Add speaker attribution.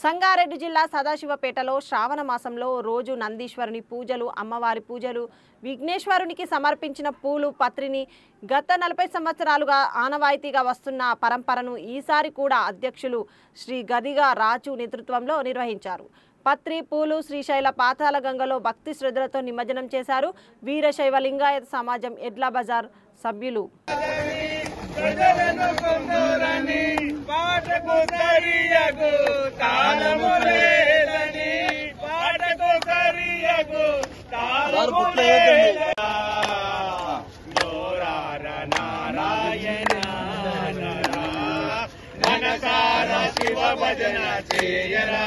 Speaker 1: సంగారెడ్డి జిల్లా సదాశివపేటలో శ్రావణ మాసంలో రోజు నందీశ్వరుని పూజలు, అమ్మవారి పూజలు, విఘ్నేశ్వరునికి సమర్పించిన పూలు పత్రిని గత 40 సంవత్సరాలుగా ఆనవాయితీగా వస్తున్న పరంపరను ఈసారి కూడా అధ్యక్షులు శ్రీ గదిగా రాజు నేతృత్వంలో నిర్వహించారు. పత్రి పూలు శ్రీశైల పాతాల గంగలో భక్తి శ్రద్ధలతో నిమజ్జనం చేశారు. వీరశైవ లింగాయత సమాజం ఎడ్ల బజార్ సభ్యులు.
Speaker 2: శివ భజన చేయరా